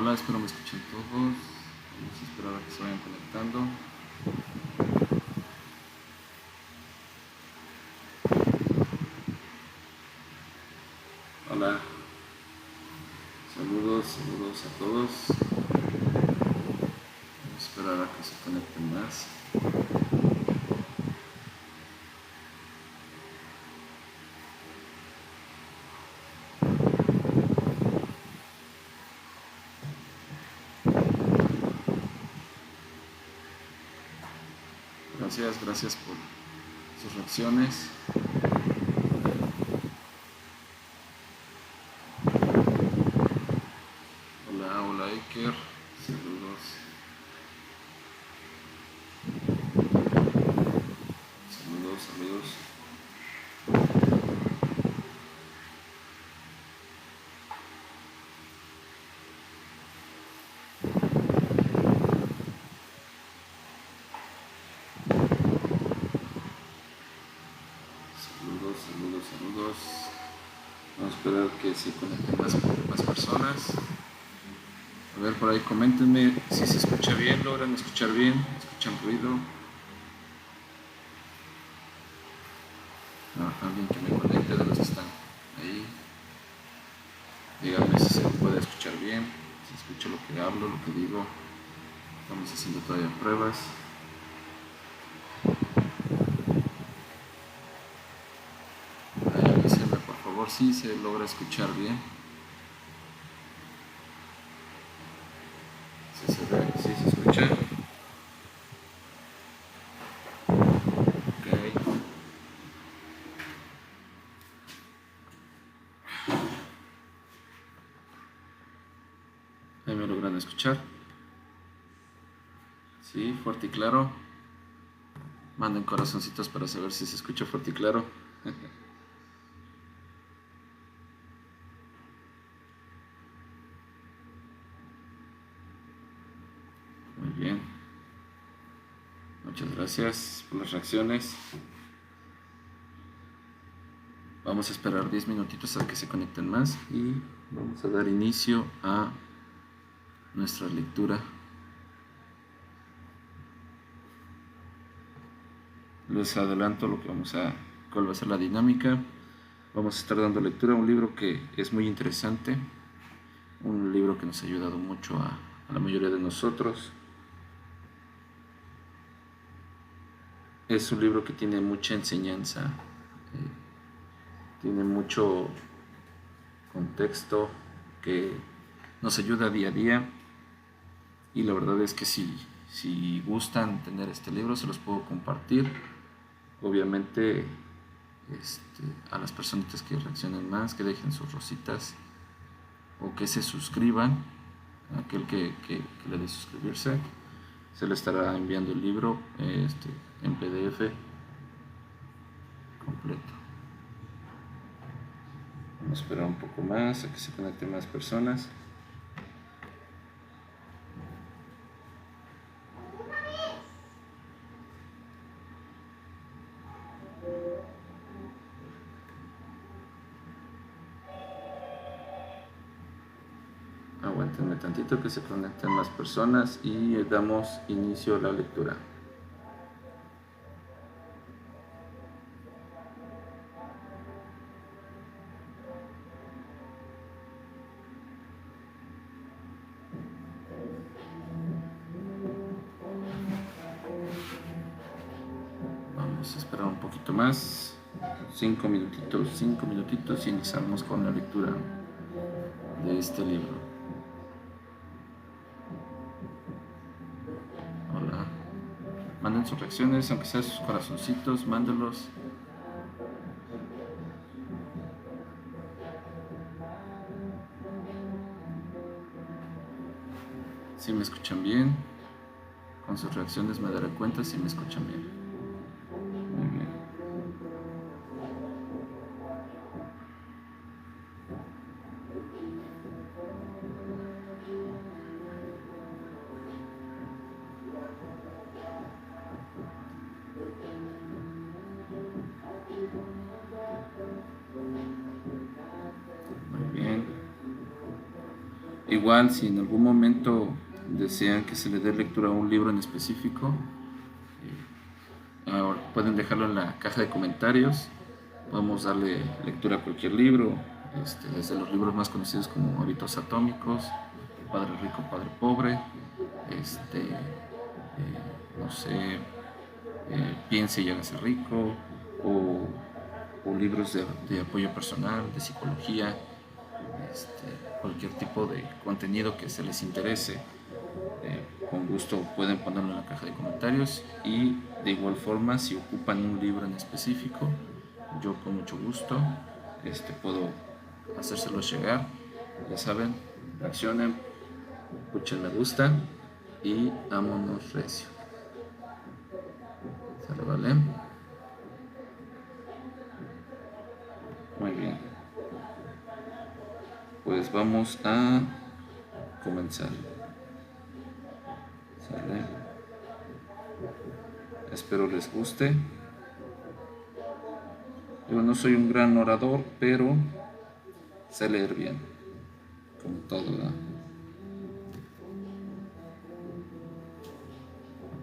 Hola, espero me escuchen todos. Vamos a esperar a que se vayan conectando. Hola, saludos a todos. Vamos a esperar a que se conecten más. Gracias por sus reacciones. Hola Iker, saludos. Saludos. Saludos. Vamos a esperar que se conecten más personas. A ver, por ahí coméntenme si se escucha bien, logran escuchar bien, escuchan ruido. Alguien que me conecte de los que están ahí. Díganme si se puede escuchar bien, si escucho lo que hablo, lo que digo. Estamos haciendo todavía pruebas. Avísenme por favor si se logra escuchar bien. Si se ve, si se escucha. Ahí me logran escuchar. Sí, fuerte y claro. Manden corazoncitos para saber si se escucha fuerte y claro. Muy bien. Muchas gracias por las reacciones. Vamos a esperar 10 minutitos a que se conecten más y vamos a dar inicio a nuestra lectura. Les adelanto cuál va a ser la dinámica. Vamos a estar dando lectura a un libro que es muy interesante, un libro que nos ha ayudado mucho a la mayoría de nosotros. Es un libro que tiene mucha enseñanza, tiene mucho contexto que nos ayuda día a día, y la verdad es que si gustan tener este libro se los puedo compartir. Obviamente a las personitas que reaccionen más, que dejen sus rositas o que se suscriban, aquel que le dé suscribirse, se le estará enviando el libro en PDF completo. Vamos a esperar un poco más a que se conecten más personas. Aguántenme tantito que se conecten más personas y damos inicio a la lectura. Vamos a esperar un poquito más, 5 minutitos y iniciamos con la lectura de este libro. Hola, manden sus reacciones, aunque sea sus corazoncitos, mándenlos. Si me escuchan bien, con sus reacciones me daré cuenta si me escuchan bien. Muy bien. Muy bien. Igual, si en algún momento desean que se le dé lectura a un libro en específico, ahora pueden dejarlo en la caja de comentarios. Podemos darle lectura a cualquier libro, desde los libros más conocidos como Hábitos Atómicos, Padre Rico, Padre Pobre, no sé, Piense y hágase rico, o libros de apoyo personal, de psicología, cualquier tipo de contenido que se les interese. Con gusto pueden ponerlo en la caja de comentarios, y de igual forma, si ocupan un libro en específico, yo con mucho gusto puedo hacérselo llegar. Ya saben, reaccionen, escuchen me gusta y ámonos recio. ¿Sale, vale? Muy bien. Pues vamos a comenzar. ¿Sale? Espero les guste. Yo no soy un gran orador, pero sé leer bien, como todo, ¿verdad?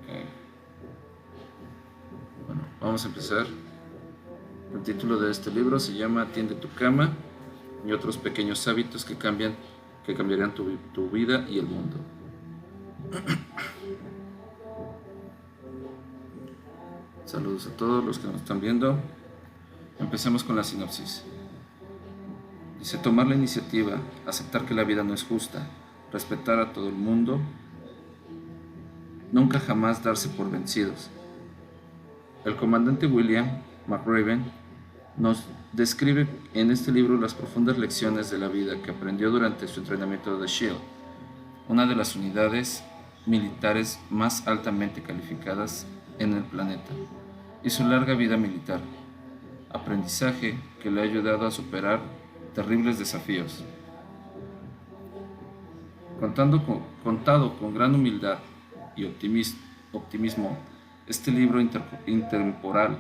Okay. Bueno, vamos a empezar. El título de este libro se llama Tiende tu cama y otros pequeños hábitos que cambiarán tu vida y el mundo. Saludos a todos los que nos están viendo. Empecemos con la sinopsis. Dice: tomar la iniciativa, aceptar que la vida no es justa, respetar a todo el mundo, nunca jamás darse por vencidos. El comandante William McRaven nos describe en este libro las profundas lecciones de la vida que aprendió durante su entrenamiento de SHIELD, una de las unidades militares más altamente calificadas en el planeta, y su larga vida militar, aprendizaje que le ha ayudado a superar terribles desafíos. Contado con gran humildad y optimismo, este libro intemporal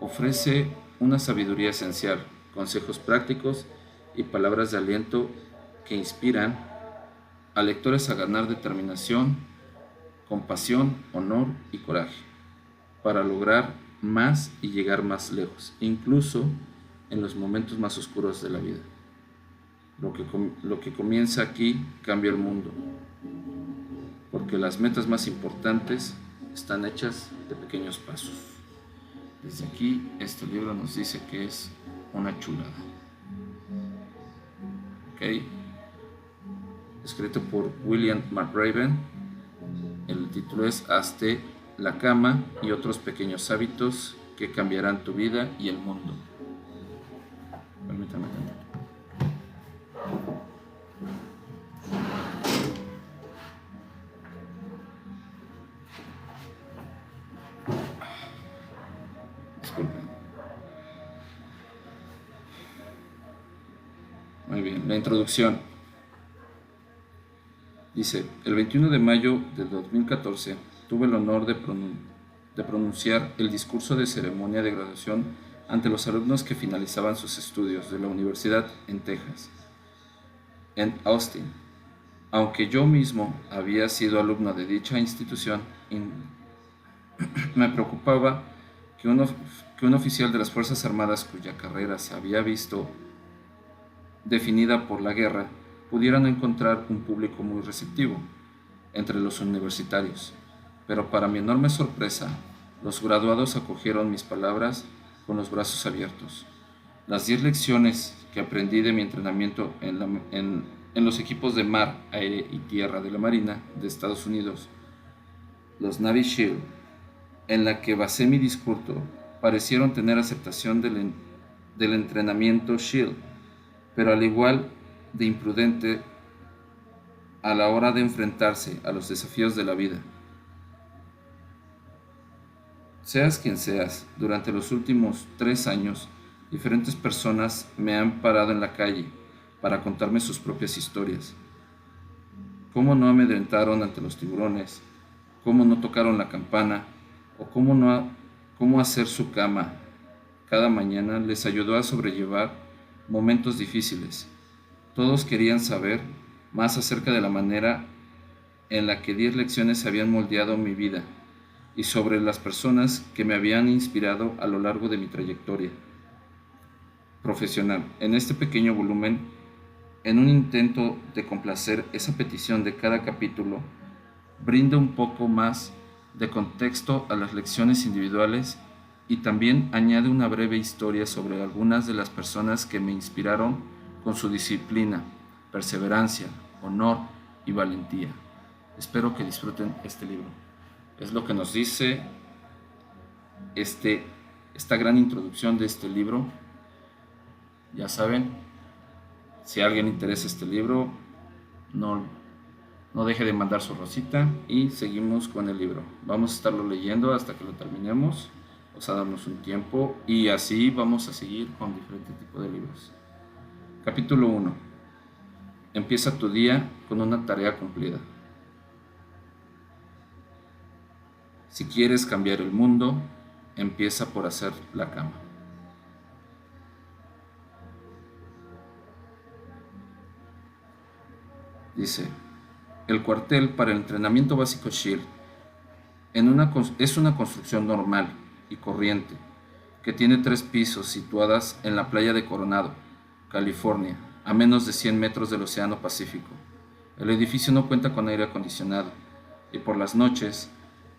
ofrece una sabiduría esencial, consejos prácticos y palabras de aliento que inspiran a lectores a ganar determinación, compasión, honor y coraje para lograr más y llegar más lejos, incluso en los momentos más oscuros de la vida. Lo que comienza aquí cambia el mundo, porque las metas más importantes están hechas de pequeños pasos. Desde aquí, este libro nos dice que es una chulada. ¿Ok? Escrito por William McRaven. El título es Hazte la cama y otros pequeños hábitos que cambiarán tu vida y el mundo. Permítanme tantito. Disculpen. Muy bien, la introducción. Dice: el 21 de mayo de 2014 tuve el honor de pronunciar el discurso de ceremonia de graduación ante los alumnos que finalizaban sus estudios de la universidad en Texas, en Austin. Aunque yo mismo había sido alumno de dicha institución, me preocupaba que un oficial de las Fuerzas Armadas cuya carrera se había visto definida por la guerra pudiera no encontrar un público muy receptivo entre los universitarios. Pero para mi enorme sorpresa, los graduados acogieron mis palabras con los brazos abiertos. Las 10 lecciones que aprendí de mi entrenamiento en los equipos de mar, aire y tierra de la Marina de Estados Unidos, los Navy SEAL, en la que basé mi discurso, parecieron tener aceptación del entrenamiento SEAL, pero al igual de imprudente a la hora de enfrentarse a los desafíos de la vida. Seas quien seas, durante los últimos 3 años, diferentes personas me han parado en la calle para contarme sus propias historias. Cómo no amedrentaron ante los tiburones, cómo no tocaron la campana, o cómo hacer su cama cada mañana les ayudó a sobrellevar momentos difíciles. Todos querían saber más acerca de la manera en la que 10 lecciones habían moldeado mi vida y sobre las personas que me habían inspirado a lo largo de mi trayectoria profesional. En este pequeño volumen, en un intento de complacer esa petición de cada capítulo, brinda un poco más de contexto a las lecciones individuales y también añade una breve historia sobre algunas de las personas que me inspiraron con su disciplina, perseverancia, honor y valentía. Espero que disfruten este libro. Es lo que nos dice esta gran introducción de este libro. Ya saben, si a alguien le interesa este libro, no deje de mandar su rosita y seguimos con el libro. Vamos a estarlo leyendo hasta que lo terminemos, o sea, darnos un tiempo y así vamos a seguir con diferentes tipos de libros. Capítulo 1. Empieza tu día con una tarea cumplida. Si quieres cambiar el mundo, empieza por hacer la cama. Dice, el cuartel para el entrenamiento básico SHIELD es una construcción normal y corriente que tiene 3 pisos situadas en la playa de Coronado, California, a menos de 100 metros del Océano Pacífico. El edificio no cuenta con aire acondicionado y por las noches,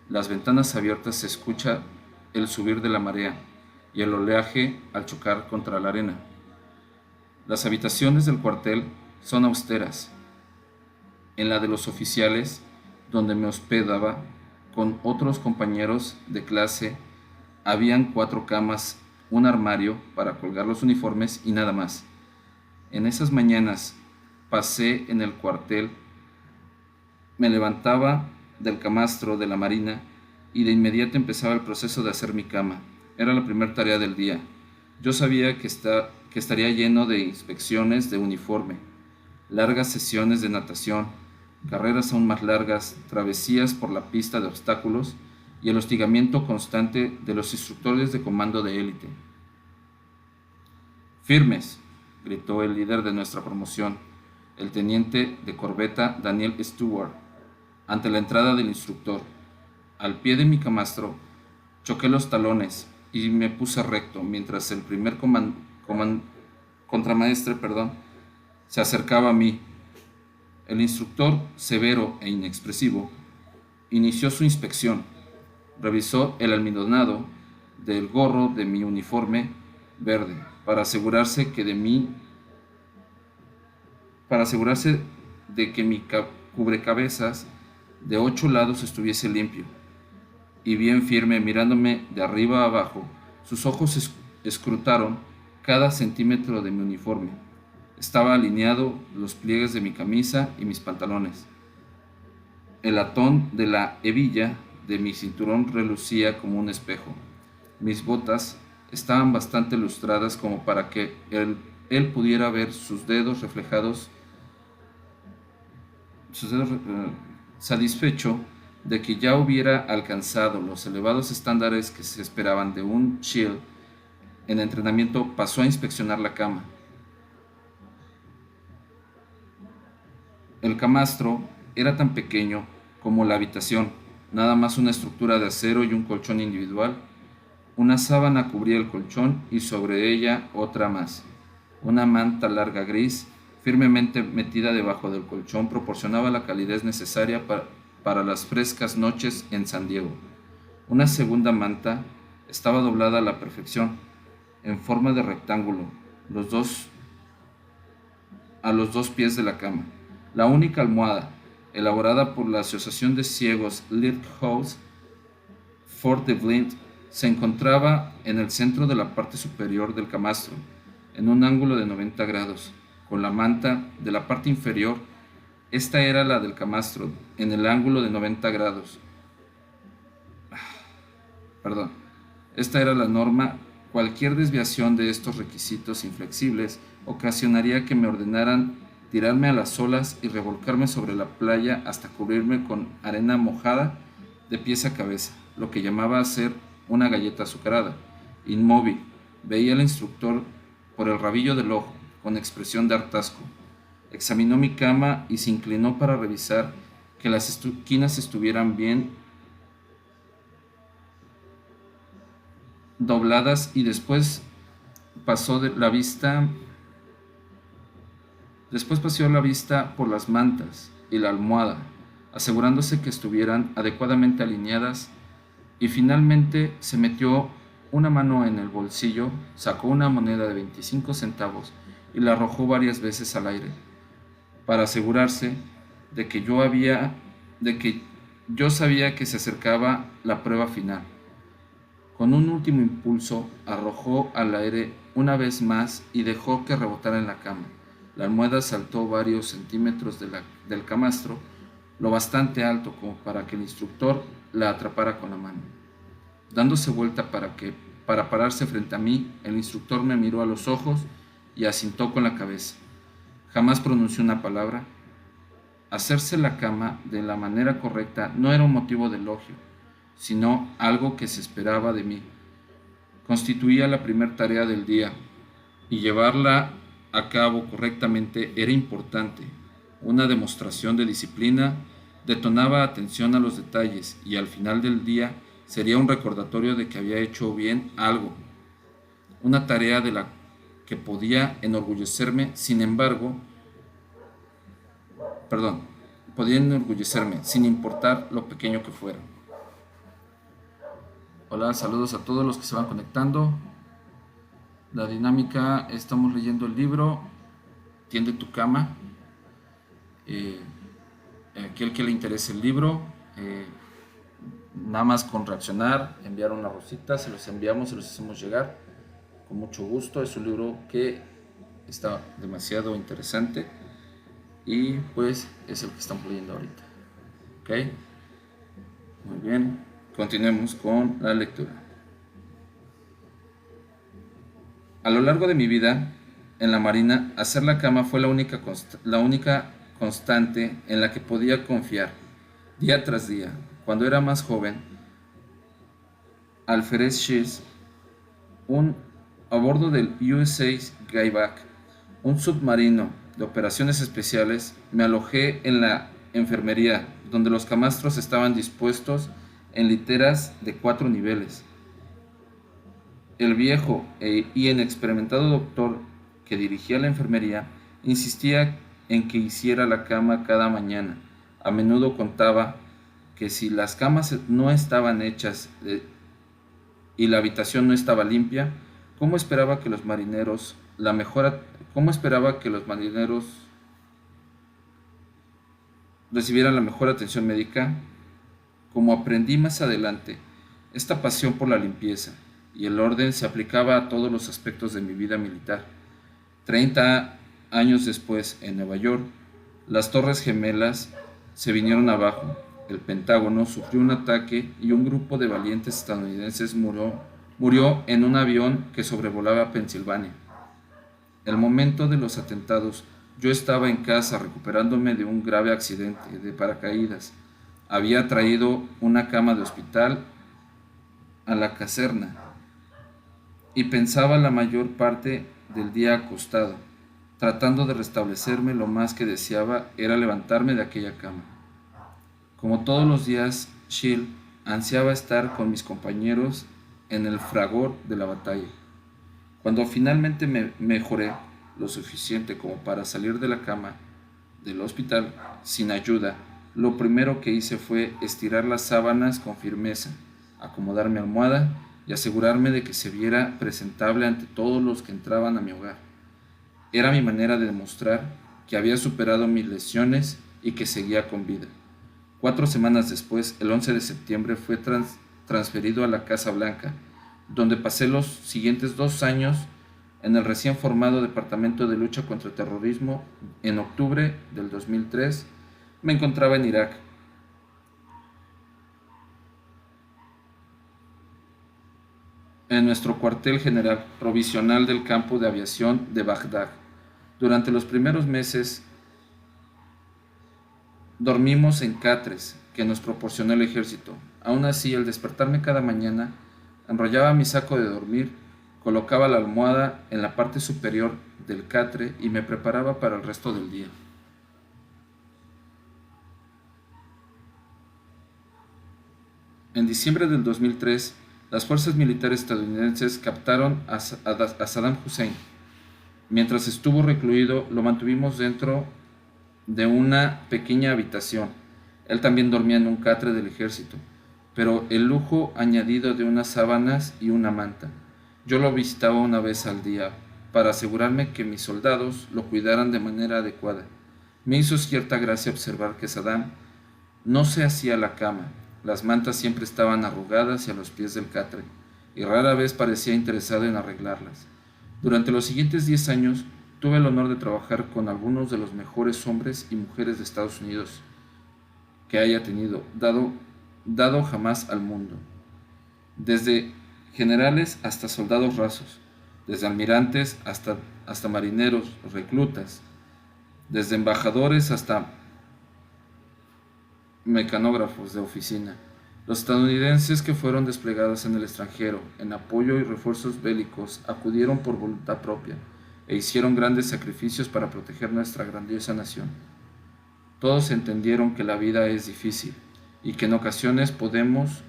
las ventanas abiertas se escucha el subir de la marea y el oleaje al chocar contra la arena. Las habitaciones del cuartel son austeras. En la de los oficiales, donde me hospedaba con otros compañeros de clase, habían 4 camas, un armario para colgar los uniformes y nada más. En esas mañanas pasé en el cuartel, me levantaba del camastro de la marina y de inmediato empezaba el proceso de hacer mi cama. Era la primera tarea del día. Yo sabía que estaría lleno de inspecciones de uniforme, largas sesiones de natación, carreras aún más largas, travesías por la pista de obstáculos y el hostigamiento constante de los instructores de comando de élite. «¡Firmes!», gritó el líder de nuestra promoción, el teniente de corbeta Daniel Stewart, ante la entrada del instructor. Al pie de mi camastro, choqué los talones y me puse recto mientras el primer contramaestre se acercaba a mí. El instructor, severo e inexpresivo, inició su inspección. Revisó el almidonado del gorro de mi uniforme verde para asegurarse de que mi cubrecabezas de 8 lados estuviese limpio y bien firme. Mirándome de arriba a abajo, sus ojos escrutaron cada centímetro de mi uniforme. Estaba alineado los pliegues de mi camisa y mis pantalones. El latón de la hebilla de mi cinturón relucía como un espejo. Mis botas estaban bastante lustradas como para que él pudiera ver sus dedos reflejados. Satisfecho de que ya hubiera alcanzado los elevados estándares que se esperaban de un SHIELD en entrenamiento, pasó a inspeccionar la cama. El camastro era tan pequeño como la habitación, nada más una estructura de acero y un colchón individual. Una sábana cubría el colchón y sobre ella otra más. Una manta larga gris, firmemente metida debajo del colchón, proporcionaba la calidez necesaria para las frescas noches en San Diego. Una segunda manta estaba doblada a la perfección, en forma de rectángulo, a los dos pies de la cama. La única almohada, elaborada por la Asociación de Ciegos Lighthouse Fort de Blint, se encontraba en el centro de la parte superior del camastro, en un ángulo de 90 grados, con la manta de la parte inferior. Esta era la del camastro, en el ángulo de 90 grados. Esta era la norma. Cualquier desviación de estos requisitos inflexibles ocasionaría que me ordenaran tirarme a las olas y revolcarme sobre la playa hasta cubrirme con arena mojada de pies a cabeza, lo que llamaba hacer una galleta azucarada. Inmóvil, veía al instructor por el rabillo del ojo, con expresión de hartazgo. Examinó mi cama y se inclinó para revisar que las esquinas estuvieran bien dobladas y después pasó la vista por las mantas y la almohada, asegurándose que estuvieran adecuadamente alineadas, y finalmente se metió una mano en el bolsillo, sacó una moneda de 25 centavos y la arrojó varias veces al aire, para asegurarse de que yo sabía que se acercaba la prueba final. Con un último impulso, arrojó al aire una vez más y dejó que rebotara en la cama. La almohada saltó varios centímetros del camastro, lo bastante alto como para que el instructor la atrapara con la mano. Dándose vuelta para pararse frente a mí, el instructor me miró a los ojos y asintió con la cabeza. Jamás pronunció una palabra. Hacerse la cama de la manera correcta no era un motivo de elogio, sino algo que se esperaba de mí. Constituía la primera tarea del día, y llevarla a cabo correctamente era importante. Una demostración de disciplina detonaba atención a los detalles, y al final del día sería un recordatorio de que había hecho bien algo, una tarea de la que podía enorgullecerme, sin importar lo pequeño que fuera. Hola, saludos a todos los que se van conectando. La dinámica, estamos leyendo el libro Tiende tu cama. Aquel que le interese el libro, nada más con reaccionar, enviar una rosita, se los enviamos, se los hacemos llegar con mucho gusto. Es un libro que está demasiado interesante y pues es el que estamos leyendo ahorita. Ok, muy bien, continuemos con la lectura. A lo largo de mi vida en la Marina, hacer la cama fue la única constante en la que podía confiar día tras día. Cuando era más joven, alférez Shields, a bordo del USS Grayback, un submarino de operaciones especiales, me alojé en la enfermería, donde los camastros estaban dispuestos en literas de 4 niveles. El viejo y inexperimentado doctor que dirigía la enfermería insistía en que hiciera la cama cada mañana. A menudo contaba que si las camas no estaban hechas y la habitación no estaba limpia, ¿cómo esperaba que los marineros recibieran la mejor atención médica? Como aprendí más adelante, esta pasión por la limpieza y el orden se aplicaba a todos los aspectos de mi vida militar. 30 años después, en Nueva York, las Torres Gemelas se vinieron abajo, el Pentágono sufrió un ataque y un grupo de valientes estadounidenses murió en un avión que sobrevolaba Pensilvania. El momento de los atentados, yo estaba en casa recuperándome de un grave accidente de paracaídas. Había traído una cama de hospital a la caserna y pensaba la mayor parte del día acostado, tratando de restablecerme. Lo más que deseaba era levantarme de aquella cama. Como todos los días, Shield ansiaba estar con mis compañeros en el fragor de la batalla. Cuando finalmente me mejoré lo suficiente como para salir de la cama del hospital sin ayuda, lo primero que hice fue estirar las sábanas con firmeza, acomodar mi almohada y asegurarme de que se viera presentable ante todos los que entraban a mi hogar. Era mi manera de demostrar que había superado mis lesiones y que seguía con vida. 4 semanas después, el 11 de septiembre, fue transferido a la Casa Blanca, donde pasé los siguientes 2 años en el recién formado Departamento de Lucha contra el Terrorismo. En octubre del 2003 me encontraba en Irak. En nuestro cuartel general provisional del campo de aviación de Bagdad. Durante los primeros meses dormimos en catres que nos proporcionó el ejército. Aún así, al despertarme cada mañana, enrollaba mi saco de dormir, colocaba la almohada en la parte superior del catre y me preparaba para el resto del día. En diciembre del 2003, las fuerzas militares estadounidenses captaron a Saddam Hussein. Mientras estuvo recluido, lo mantuvimos dentro de una pequeña habitación. Él también dormía en un catre del ejército, pero el lujo añadido de unas sábanas y una manta. Yo lo visitaba una vez al día para asegurarme que mis soldados lo cuidaran de manera adecuada. Me hizo cierta gracia observar que Saddam no se hacía la cama. Las mantas siempre estaban arrugadas y a los pies del catre, y rara vez parecía interesado en arreglarlas. Durante los siguientes 10 años, tuve el honor de trabajar con algunos de los mejores hombres y mujeres de Estados Unidos que haya tenido, dado jamás al mundo. Desde generales hasta soldados rasos, desde almirantes hasta marineros, reclutas, desde embajadores hasta mecanógrafos de oficina. Los estadounidenses que fueron desplegados en el extranjero en apoyo y refuerzos bélicos acudieron por voluntad propia e hicieron grandes sacrificios para proteger nuestra grandiosa nación. Todos entendieron que la vida es difícil y que en ocasiones podemos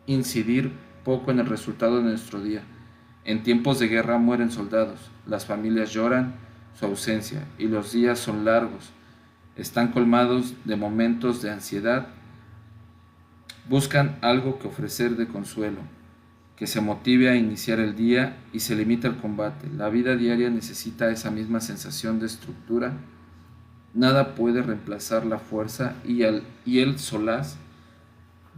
incidir poco en el resultado de nuestro día. En tiempos de guerra mueren soldados, las familias lloran su ausencia y los días son largos, están colmados de momentos de ansiedad. Buscan algo que ofrecer de consuelo, que se motive a iniciar el día y se limita al combate. La vida diaria necesita esa misma sensación de estructura. Nada puede reemplazar la fuerza y el solaz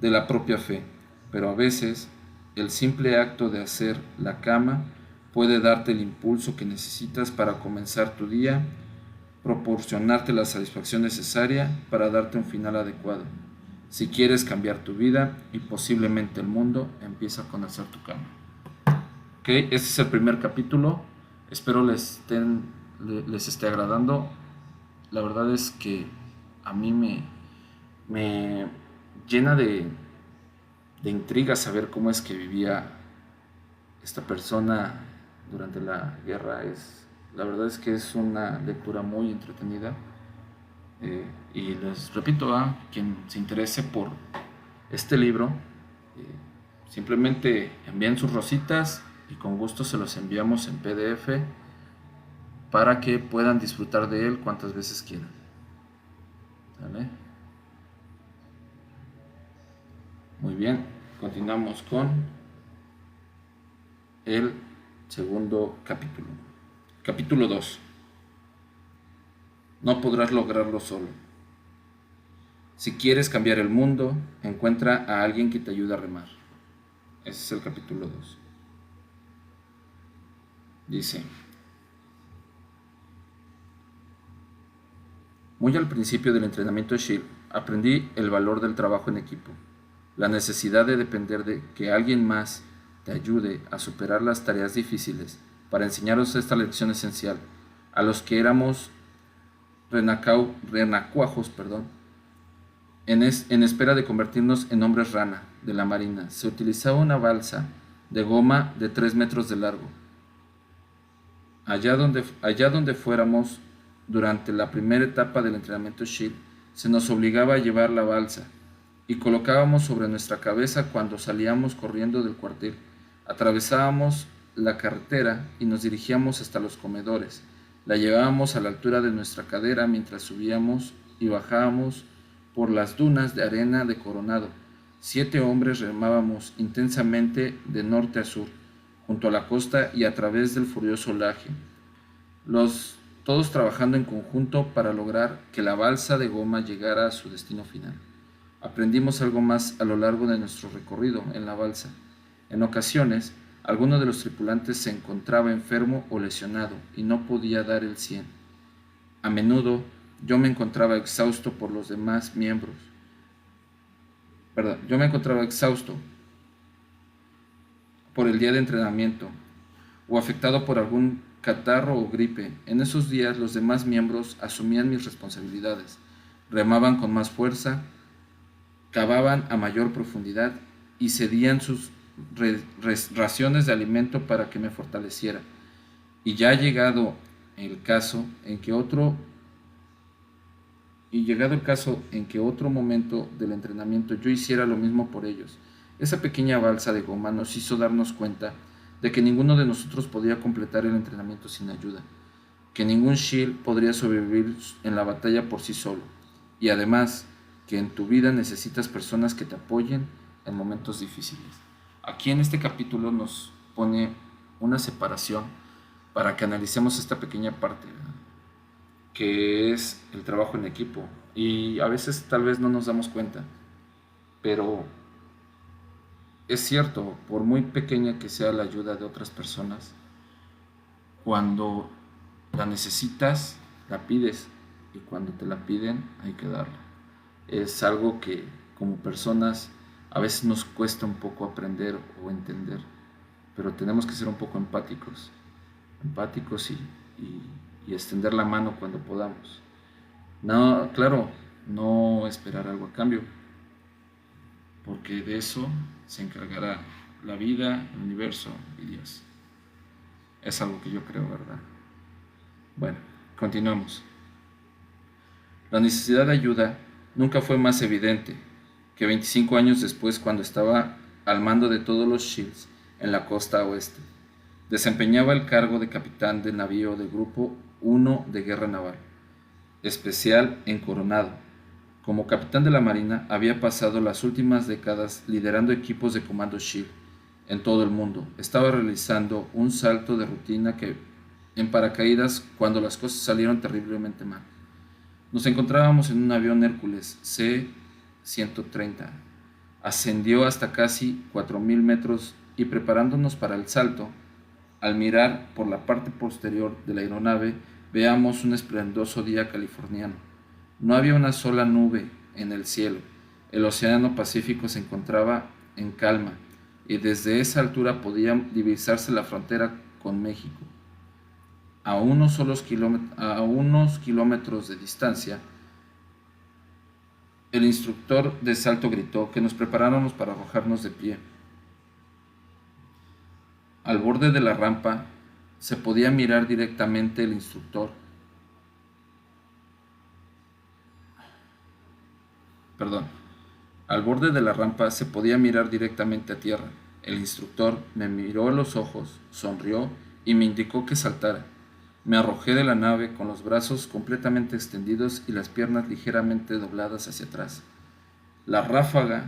de la propia fe, pero a veces el simple acto de hacer la cama puede darte el impulso que necesitas para comenzar tu día, proporcionarte la satisfacción necesaria para darte un final adecuado. Si quieres cambiar tu vida y posiblemente el mundo, empieza con hacer tu cama. Ok, este es el primer capítulo. Espero les esté agradando. La verdad es que a mí me llena de intriga saber cómo es que vivía esta persona durante la guerra. La verdad es que es una lectura muy entretenida. Y les repito, a quien se interese por este libro, simplemente envíen sus rositas y con gusto se los enviamos en PDF para que puedan disfrutar de él cuantas veces quieran. ¿Vale? Muy bien, continuamos con el segundo capítulo. Capítulo 2. No podrás lograrlo solo. Si quieres cambiar el mundo, encuentra a alguien que te ayude a remar. Ese es el capítulo 2. Dice: muy al principio del entrenamiento de SHIELD, aprendí el valor del trabajo en equipo, la necesidad de depender de que alguien más te ayude a superar las tareas difíciles para enseñaros esta lección esencial a los que éramos renacuajos, en espera de convertirnos en hombres rana de la marina. Se utilizaba una balsa de goma de 3 metros de largo. Allá donde fuéramos durante la primera etapa del entrenamiento SHIELD, se nos obligaba a llevar la balsa y colocábamos sobre nuestra cabeza cuando salíamos corriendo del cuartel. Atravesábamos la carretera y nos dirigíamos hasta los comedores. La llevábamos a la altura de nuestra cadera mientras subíamos y bajábamos por las dunas de arena de Coronado. 7 hombres remábamos intensamente de norte a sur, junto a la costa y a través del furioso olaje, todos trabajando en conjunto para lograr que la balsa de goma llegara a su destino final. Aprendimos algo más a lo largo de nuestro recorrido en la balsa. En ocasiones, alguno de los tripulantes se encontraba enfermo o lesionado y no podía dar el 100. A menudo yo me encontraba exhausto por los demás miembros. Yo me encontraba exhausto por el día de entrenamiento o afectado por algún catarro o gripe. En esos días los demás miembros asumían mis responsabilidades, remaban con más fuerza, cavaban a mayor profundidad y cedían sus raciones de alimento para que me fortaleciera. Y ya ha llegado el caso en que otro y llegado el caso en que otro momento del entrenamiento yo hiciera lo mismo por ellos, esa pequeña balsa de goma nos hizo darnos cuenta de que ninguno de nosotros podía completar el entrenamiento sin ayuda, que ningún Shield podría sobrevivir en la batalla por sí solo, y además que en tu vida necesitas personas que te apoyen en momentos difíciles. Aquí en este capítulo nos pone una separación para que analicemos esta pequeña parte, ¿verdad?, que es el trabajo en equipo. Y a veces tal vez no nos damos cuenta, pero es cierto, por muy pequeña que sea la ayuda de otras personas, cuando la necesitas, la pides, y cuando te la piden, hay que darla. Es algo que como personas a veces nos cuesta un poco aprender o entender, pero tenemos que ser un poco empáticos y extender la mano cuando podamos. No, claro, no esperar algo a cambio, porque de eso se encargará la vida, el universo y Dios. Es algo que yo creo, ¿verdad? Bueno, continuamos. La necesidad de ayuda nunca fue más evidente que 25 años después, cuando estaba al mando de todos los Shields en la costa oeste. Desempeñaba el cargo de capitán del navío del Grupo 1 de Guerra Naval Especial en Coronado. Como capitán de la Marina, había pasado las últimas décadas liderando equipos de comando Shield en todo el mundo. Estaba realizando un salto de rutina en paracaídas cuando las cosas salieron terriblemente mal. Nos encontrábamos en un avión Hércules C-130. Ascendió hasta casi 4.000 metros y, preparándonos para el salto, al mirar por la parte posterior de la aeronave, veamos un esplendoroso día californiano. No había una sola nube en el cielo. El océano Pacífico se encontraba en calma y desde esa altura podía divisarse la frontera con México. A unos kilómetros de distancia, el instructor de salto gritó que nos preparáramos para arrojarnos de pie. Al borde de la rampa se podía mirar directamente el instructor. Al borde de la rampa se podía mirar directamente a tierra. El instructor me miró a los ojos, sonrió y me indicó que saltara. Me arrojé de la nave con los brazos completamente extendidos y las piernas ligeramente dobladas hacia atrás. La ráfaga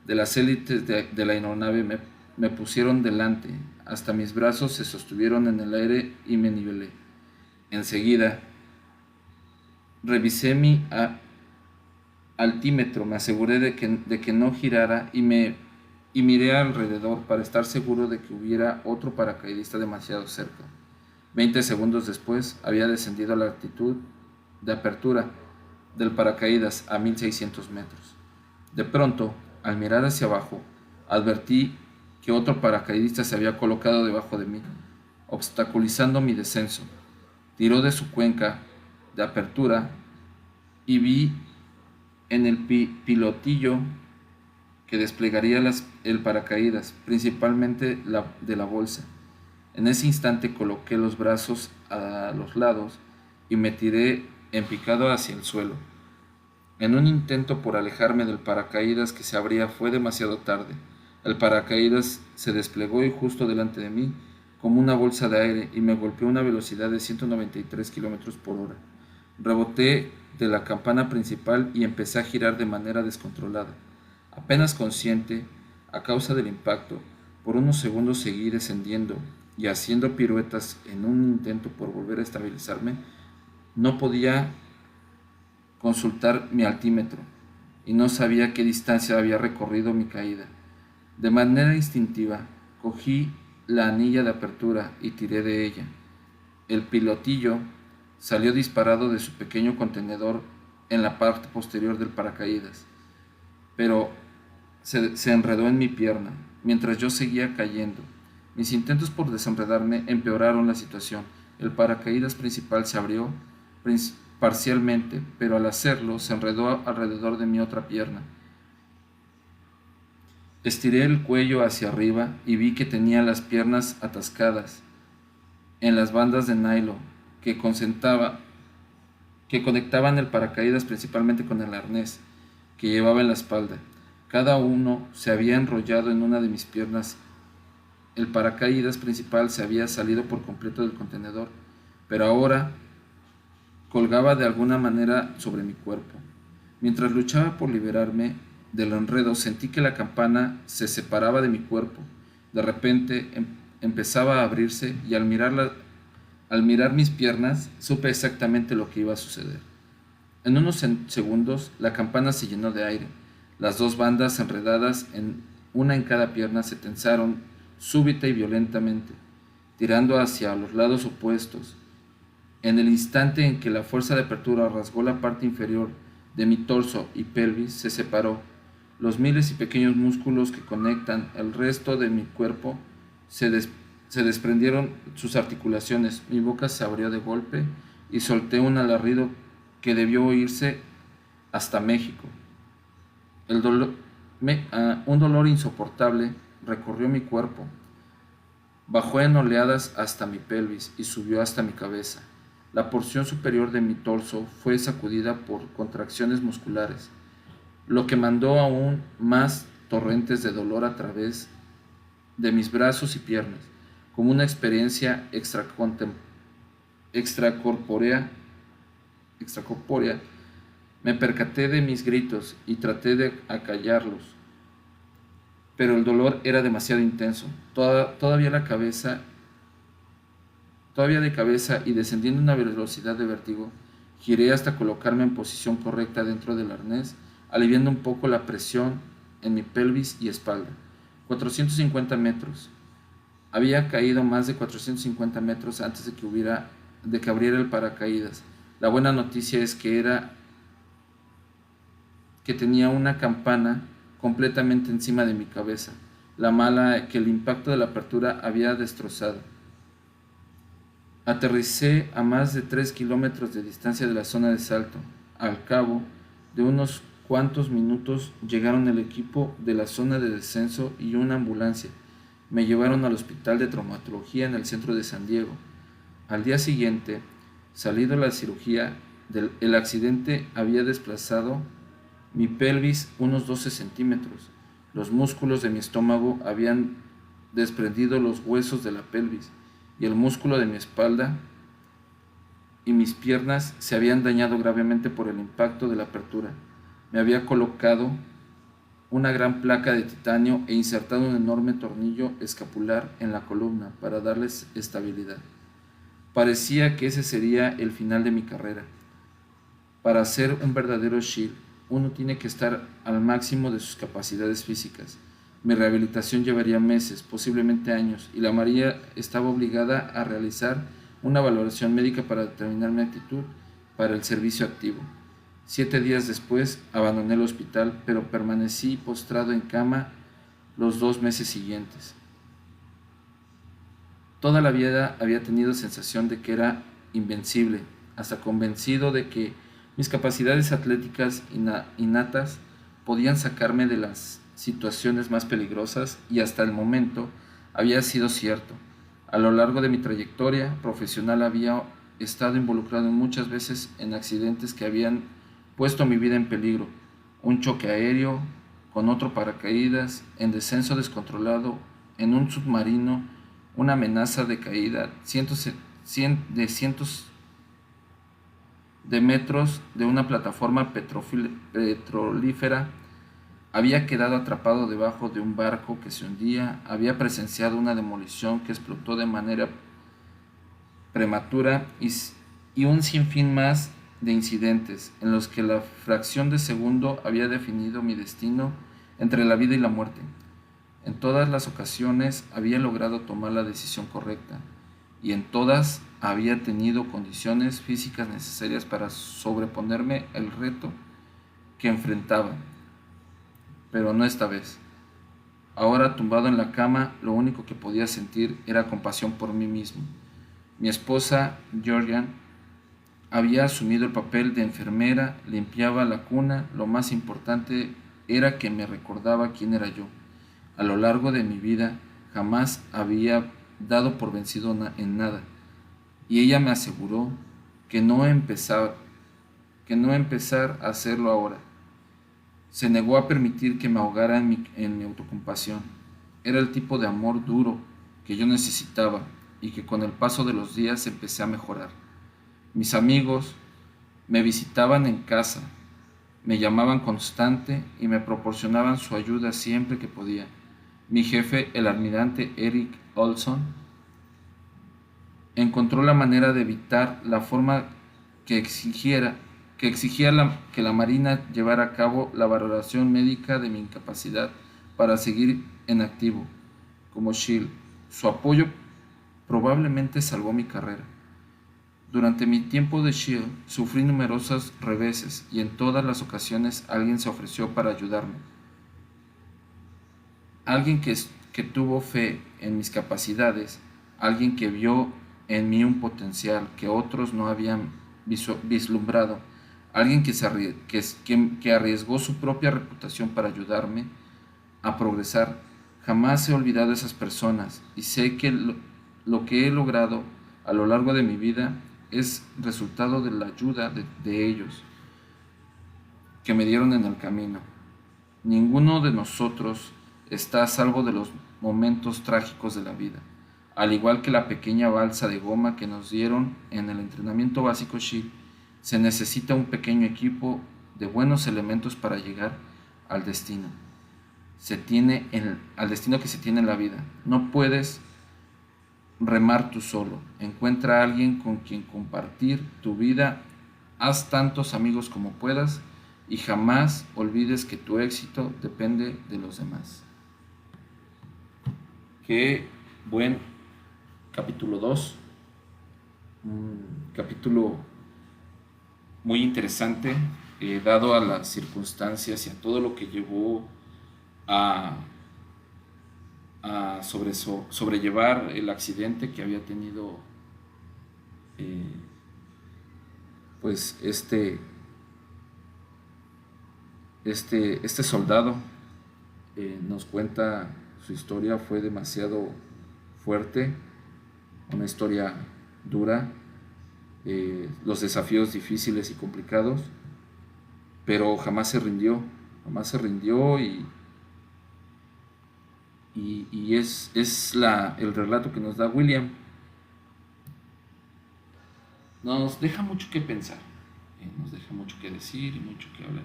de las hélices de la aeronave me pusieron delante, hasta mis brazos se sostuvieron en el aire y me nivelé. Enseguida revisé mi altímetro, me aseguré de que no girara y miré alrededor para estar seguro de que hubiera otro paracaidista demasiado cerca. 20 segundos después había descendido a la altitud de apertura del paracaídas a 1.600 metros. De pronto, al mirar hacia abajo, advertí que otro paracaidista se había colocado debajo de mí, obstaculizando mi descenso. Tiró de su cuenca de apertura y vi en el pilotillo que desplegaría el paracaídas, principalmente de la bolsa. En ese instante coloqué los brazos a los lados y me tiré en picado hacia el suelo. En un intento por alejarme del paracaídas que se abría, fue demasiado tarde. El paracaídas se desplegó y justo delante de mí, como una bolsa de aire, y me golpeó a una velocidad de 193 km por hora. Reboté de la campana principal y empecé a girar de manera descontrolada. Apenas consciente, a causa del impacto, por unos segundos seguí descendiendo y haciendo piruetas en un intento por volver a estabilizarme. No podía consultar mi altímetro y no sabía qué distancia había recorrido mi caída. De manera instintiva, cogí la anilla de apertura y tiré de ella. El pilotillo salió disparado de su pequeño contenedor en la parte posterior del paracaídas, pero se enredó en mi pierna mientras yo seguía cayendo. Mis intentos por desenredarme empeoraron la situación. El paracaídas principal se abrió parcialmente, pero al hacerlo se enredó alrededor de mi otra pierna. Estiré el cuello hacia arriba y vi que tenía las piernas atascadas en las bandas de nylon que conectaban que conectaban el paracaídas principalmente con el arnés que llevaba en la espalda. Cada uno se había enrollado en una de mis piernas. El paracaídas principal se había salido por completo del contenedor, pero ahora colgaba de alguna manera sobre mi cuerpo. Mientras luchaba por liberarme del enredo, sentí que la campana se separaba de mi cuerpo. De repente empezaba a abrirse y al mirar mis piernas, supe exactamente lo que iba a suceder. En unos segundos, la campana se llenó de aire. Las dos bandas enredadas, una en cada pierna, se tensaron súbita y violentamente, tirando hacia los lados opuestos. En el instante en que la fuerza de apertura rasgó la parte inferior de mi torso y pelvis, se separó. Los miles y pequeños músculos que conectan el resto de mi cuerpo se desprendieron sus articulaciones. Mi boca se abrió de golpe y solté un alarido que debió oírse hasta México. Un dolor insoportable recorrió mi cuerpo, bajó en oleadas hasta mi pelvis y subió hasta mi cabeza. La porción superior de mi torso fue sacudida por contracciones musculares, lo que mandó aún más torrentes de dolor a través de mis brazos y piernas. Como una experiencia extracorpórea, me percaté de mis gritos y traté de acallarlos, pero el dolor era demasiado intenso. Todavía de cabeza y descendiendo a una velocidad de vértigo, giré hasta colocarme en posición correcta dentro del arnés, aliviando un poco la presión en mi pelvis y espalda. 450 metros. Había caído más de 450 metros antes de que abriera el paracaídas. La buena noticia es que tenía una campana completamente encima de mi cabeza. La mala que el impacto de la apertura había destrozado. Aterricé a más de 3 kilómetros de distancia de la zona de salto. Al cabo de unos cuantos minutos llegaron el equipo de la zona de descenso y una ambulancia. Me llevaron al hospital de traumatología en el centro de San Diego. Al día siguiente, salido la cirugía, el accidente había desplazado mi pelvis unos 12 centímetros. Los músculos de mi estómago habían desprendido los huesos de la pelvis y el músculo de mi espalda y mis piernas se habían dañado gravemente por el impacto de la apertura. Me había colocado una gran placa de titanio e insertado un enorme tornillo escapular en la columna para darles estabilidad. Parecía que ese sería el final de mi carrera. Para ser un verdadero SEAL, uno tiene que estar al máximo de sus capacidades físicas. Mi rehabilitación llevaría meses, posiblemente años, y la María estaba obligada a realizar una valoración médica para determinar mi actitud para el servicio activo. 7 días después abandoné el hospital, pero permanecí postrado en cama los 2 meses siguientes. Toda la vida había tenido sensación de que era invencible, hasta convencido de que mis capacidades atléticas innatas podían sacarme de las situaciones más peligrosas, y hasta el momento había sido cierto. A lo largo de mi trayectoria profesional había estado involucrado muchas veces en accidentes que habían puesto mi vida en peligro: un choque aéreo con otro paracaídas, en descenso descontrolado en un submarino, una amenaza de caída cientos de metros de una plataforma petrolífera. Había quedado atrapado debajo de un barco que se hundía, había presenciado una demolición que explotó de manera prematura y un sinfín más de incidentes en los que la fracción de segundo había definido mi destino entre la vida y la muerte. En todas las ocasiones había logrado tomar la decisión correcta, y en todas había tenido condiciones físicas necesarias para sobreponerme el reto que enfrentaba. Pero no esta vez. Ahora, tumbado en la cama, lo único que podía sentir era compasión por mí mismo. Mi esposa, Georgian, había asumido el papel de enfermera, limpiaba la cuna. Lo más importante era que me recordaba quién era yo. A lo largo de mi vida jamás había dado por vencido en nada, y ella me aseguró que no que no empezar a hacerlo ahora. Se negó a permitir que me ahogara en mi autocompasión. Era el tipo de amor duro que yo necesitaba y que con el paso de los días empecé a mejorar. Mis amigos me visitaban en casa, me llamaban constante y me proporcionaban su ayuda siempre que podía. Mi jefe, el almirante Eric Olson, encontró la manera de evitar la forma que exigía que la Marina llevara a cabo la valoración médica de mi incapacidad para seguir en activo como SEAL. Su apoyo probablemente salvó mi carrera. Durante mi tiempo de SEAL sufrí numerosos reveses y en todas las ocasiones alguien se ofreció para ayudarme. Alguien que tuvo fe en mis capacidades, alguien que vio en mí un potencial que otros no habían vislumbrado, alguien que arriesgó su propia reputación para ayudarme a progresar. Jamás he olvidado a esas personas y sé que lo que he logrado a lo largo de mi vida es resultado de la ayuda de ellos que me dieron en el camino. Ninguno de nosotros está a salvo de los momentos trágicos de la vida. Al igual que la pequeña balsa de goma que nos dieron en el entrenamiento básico SEAL, se necesita un pequeño equipo de buenos elementos para llegar al destino. Al destino que se tiene en la vida. No puedes remar tú solo. Encuentra a alguien con quien compartir tu vida. Haz tantos amigos como puedas y jamás olvides que tu éxito depende de los demás. Qué buen capítulo 2. Un capítulo muy interesante, dado a las circunstancias y a todo lo que llevó a sobrellevar el accidente que había tenido pues este soldado. Nos cuenta su historia. Fue demasiado fuerte, una historia dura, los desafíos difíciles y complicados, pero jamás se rindió y es el relato que nos da William. Nos deja mucho que pensar, nos deja mucho que decir y mucho que hablar.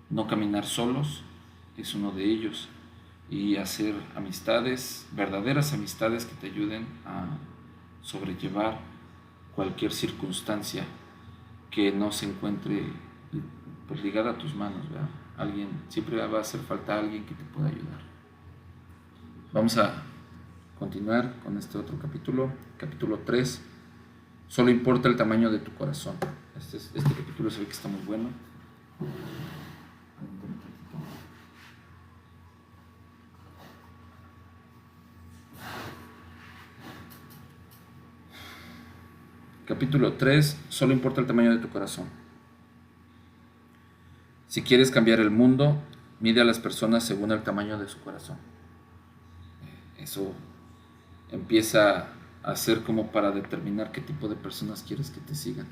No caminar solos es uno de ellos, y hacer amistades, verdaderas amistades que te ayuden a sobrellevar cualquier circunstancia que no se encuentre pues ligada a tus manos, ¿verdad? Siempre va a hacer falta alguien que te pueda ayudar. Vamos a continuar con este otro capítulo 3. Solo importa el tamaño de tu corazón. Este capítulo se ve que está muy bueno. Capítulo 3. Solo importa el tamaño de tu corazón. Si quieres cambiar el mundo, mide a las personas según el tamaño de su corazón. Eso empieza a ser como para determinar qué tipo de personas quieres que te sigan.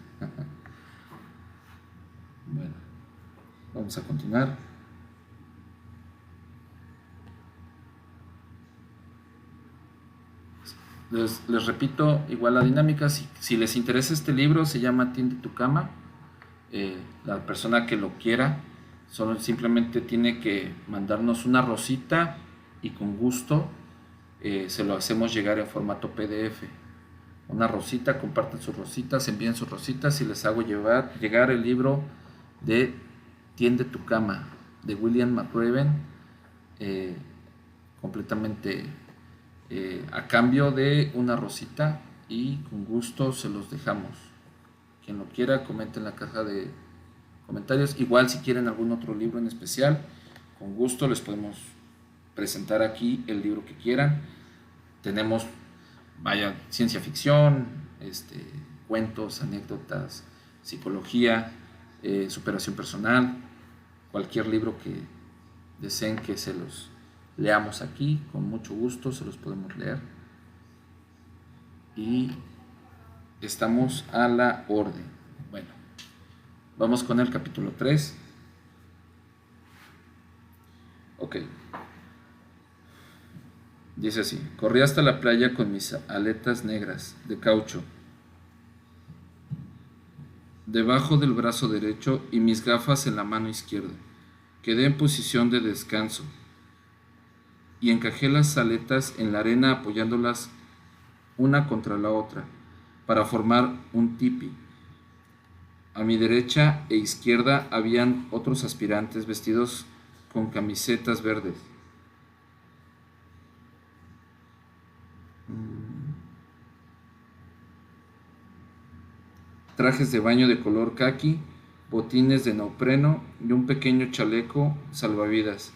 Bueno, vamos a continuar. Les repito, igual la dinámica, si les interesa este libro, se llama Tiende tu cama. La persona que lo quiera simplemente tiene que mandarnos una rosita y con gusto se lo hacemos llegar en formato PDF. Una rosita, compartan sus rositas, envíen sus rositas y les hago llegar el libro de Tiende tu cama de William McRaven, completamente a cambio de una rosita, y con gusto se los dejamos. Quien lo quiera, comente en la caja de comentarios. Igual si quieren algún otro libro en especial, con gusto les podemos presentar aquí el libro que quieran. Tenemos ciencia ficción, cuentos, anécdotas, psicología, superación personal, cualquier libro que deseen que se los leamos aquí, con mucho gusto se los podemos leer y estamos a la orden. Bueno, Vamos con el capítulo 3. Ok. Dice así: corrí hasta la playa con mis aletas negras de caucho debajo del brazo derecho y mis gafas en la mano izquierda. Quedé en posición de descanso y encajé las aletas en la arena apoyándolas una contra la otra para formar un tipi. A mi derecha e izquierda habían otros aspirantes vestidos con camisetas verdes. Trajes de baño de color caqui, botines de neopreno y un pequeño chaleco salvavidas.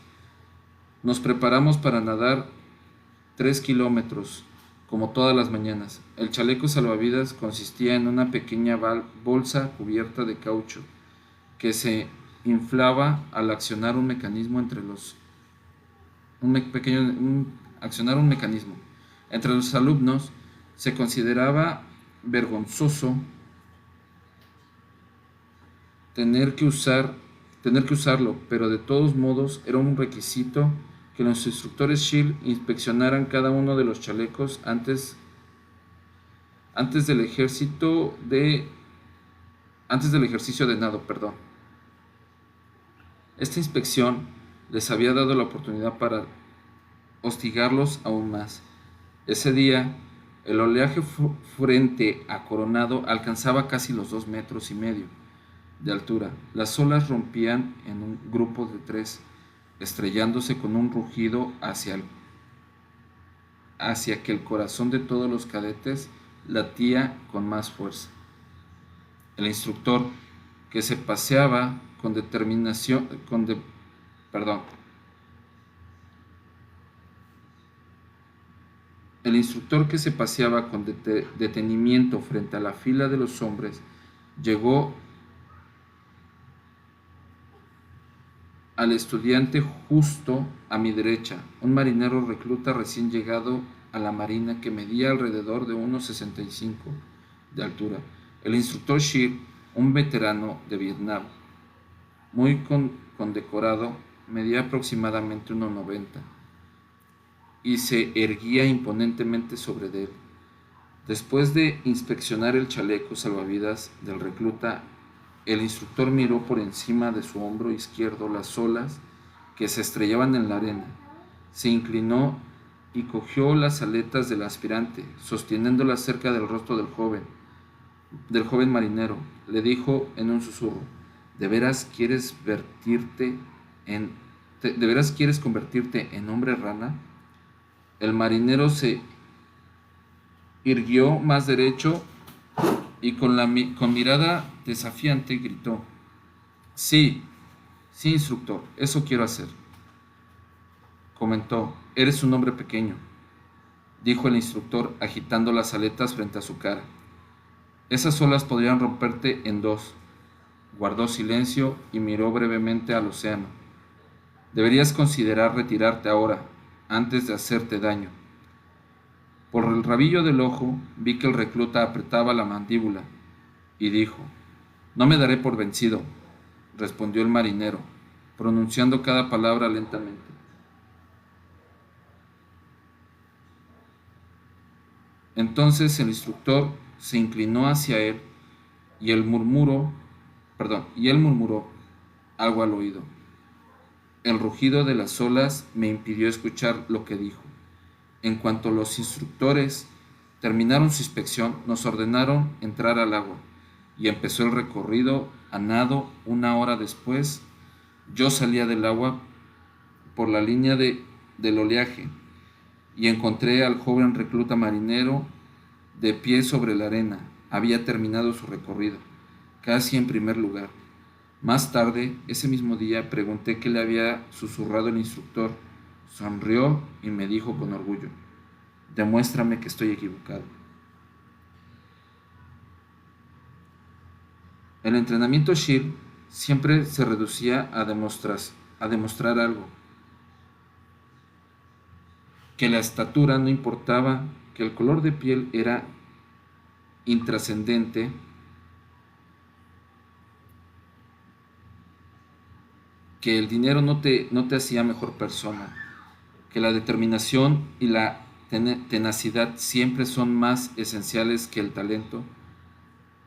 Nos preparamos para nadar 3 kilómetros, como todas las mañanas. El chaleco salvavidas consistía en una pequeña bolsa cubierta de caucho que se inflaba al accionar un mecanismo Entre los alumnos se consideraba vergonzoso tener que usarlo, pero de todos modos era un requisito que los instructores SHIELD inspeccionaran cada uno de los chalecos antes del ejercicio de nado, perdón. Esta inspección les había dado la oportunidad para hostigarlos aún más. Ese día, el oleaje frente a Coronado alcanzaba casi los 2,5 metros de altura. Las olas rompían en un grupo de 3, estrellándose con un rugido hacia que el corazón de todos los cadetes latía con más fuerza. El instructor, que se paseaba con detenimiento frente a la fila de los hombres, llegó al estudiante justo a mi derecha, un marinero recluta recién llegado a la marina que medía alrededor de 1,65 de altura. El instructor Shield, un veterano de Vietnam, muy condecorado, medía aproximadamente 1,90 y se erguía imponentemente sobre él. Después de inspeccionar el chaleco salvavidas del recluta, el instructor miró por encima de su hombro izquierdo las olas que se estrellaban en la arena. Se inclinó y cogió las aletas del aspirante, sosteniéndolas cerca del rostro del joven marinero. Le dijo en un susurro: ¿De veras quieres convertirte en hombre rana? El marinero se irguió más derecho y con mirada desafiante gritó: Sí, instructor, eso quiero hacer. Comentó: Eres un hombre pequeño, dijo el instructor agitando las aletas frente a su cara. Esas olas podrían romperte en 2. Guardó silencio y miró brevemente al océano. Deberías considerar retirarte ahora, antes de hacerte daño. Por el rabillo del ojo vi que el recluta apretaba la mandíbula y dijo: No me daré por vencido, respondió el marinero, pronunciando cada palabra lentamente. Entonces el instructor se inclinó hacia él y él murmuró algo al oído. El rugido de las olas me impidió escuchar lo que dijo. En cuanto los instructores terminaron su inspección, nos ordenaron entrar al agua y empezó el recorrido a nado. 1 hora después, yo salía del agua por la línea del oleaje y encontré al joven recluta marinero de pie sobre la arena. Había terminado su recorrido, casi en primer lugar. Más tarde, ese mismo día, pregunté qué le había susurrado el instructor. Sonrió y me dijo con orgullo: Demuéstrame que estoy equivocado. El entrenamiento SHIELD siempre se reducía a demostrar algo. Que la estatura no importaba, que el color de piel era intrascendente, que el dinero no te hacía mejor persona, que la determinación y la tenacidad siempre son más esenciales que el talento.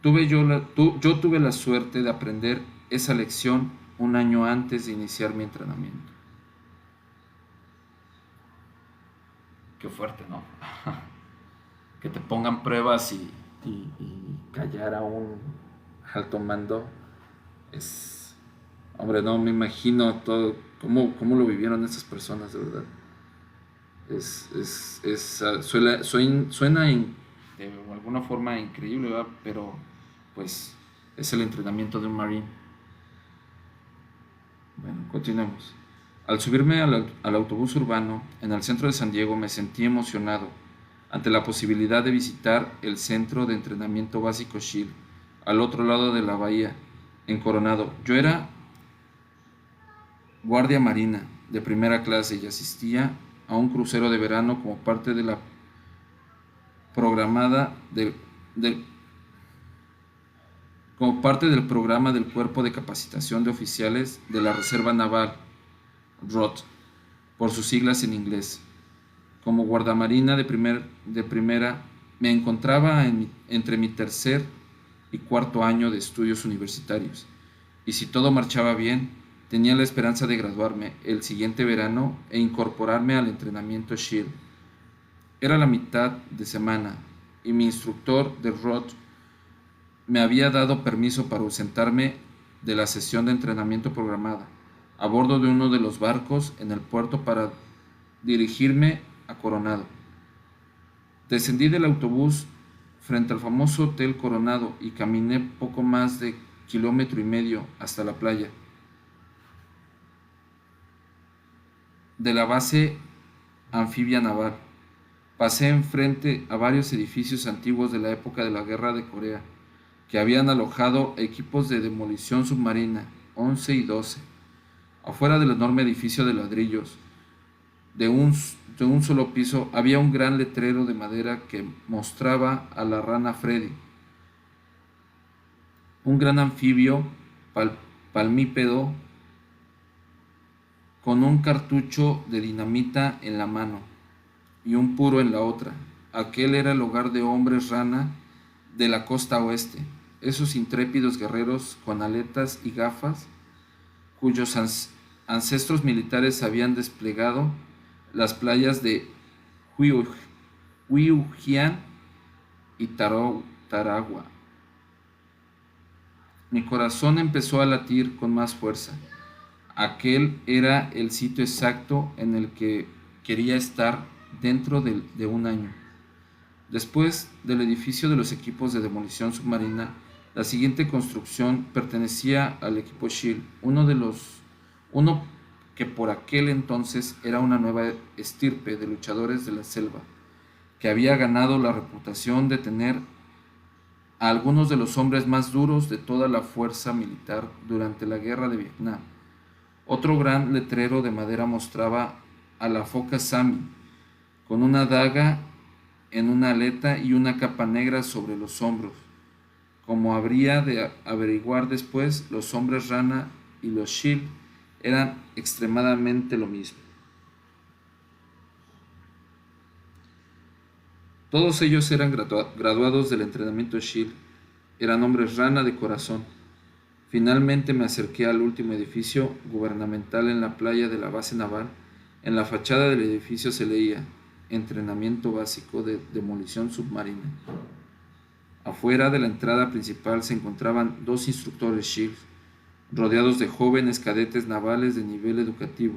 Yo tuve la suerte de aprender esa lección un año antes de iniciar mi entrenamiento. Qué fuerte, ¿no? Que te pongan pruebas y callar a un alto mando es... Hombre, no me imagino todo, cómo lo vivieron esas personas, de verdad. Suena de alguna forma increíble, ¿verdad? Pero pues es el entrenamiento de un marine. Bueno, continuemos. Al subirme al autobús urbano en el centro de San Diego me sentí emocionado ante la posibilidad de visitar el centro de entrenamiento básico SHIELD al otro lado de la bahía, en Coronado. Yo era guardia marina de primera clase y asistía a un crucero de verano como parte de la programada como parte del programa del Cuerpo de Capacitación de Oficiales de la Reserva Naval, ROT, por sus siglas en inglés. Como guardamarina de primera, me encontraba entre mi tercer y cuarto año de estudios universitarios, y si todo marchaba bien, tenía la esperanza de graduarme el siguiente verano e incorporarme al entrenamiento SHIELD. Era la mitad de semana, y mi instructor de ROT me había dado permiso para ausentarme de la sesión de entrenamiento programada, a bordo de uno de los barcos en el puerto para dirigirme a Coronado. Descendí del autobús frente al famoso Hotel Coronado y caminé poco más de 1,5 kilómetros hasta la playa de la base anfibia naval. Pasé enfrente a varios edificios antiguos de la época de la Guerra de Corea, que habían alojado equipos de demolición submarina 11 y 12. Afuera del enorme edificio de ladrillos, de un solo piso, había un gran letrero de madera que mostraba a la rana Freddy, un gran anfibio palmípedo con un cartucho de dinamita en la mano y un puro en la otra. Aquel era el hogar de hombres rana de la costa oeste, esos intrépidos guerreros con aletas y gafas, cuyos ancestros militares habían desplegado las playas de Huiujian y Taragua. Mi corazón empezó a latir con más fuerza. Aquel era el sitio exacto en el que quería estar dentro de un año. Después del edificio de los equipos de demolición submarina, la siguiente construcción pertenecía al equipo SHIELD, uno que por aquel entonces era una nueva estirpe de luchadores de la selva, que había ganado la reputación de tener a algunos de los hombres más duros de toda la fuerza militar durante la guerra de Vietnam. Otro gran letrero de madera mostraba a la foca Sammy, con una daga en una aleta y una capa negra sobre los hombros. Como habría de averiguar después, los hombres rana y los SHIELD eran extremadamente lo mismo. Todos ellos eran graduados del entrenamiento SHIELD, eran hombres rana de corazón. Finalmente me acerqué al último edificio gubernamental en la playa de la base naval. En la fachada del edificio se leía: Entrenamiento básico de demolición submarina. Afuera de la entrada principal se encontraban 2 instructores SHIELD, rodeados de jóvenes cadetes navales de nivel educativo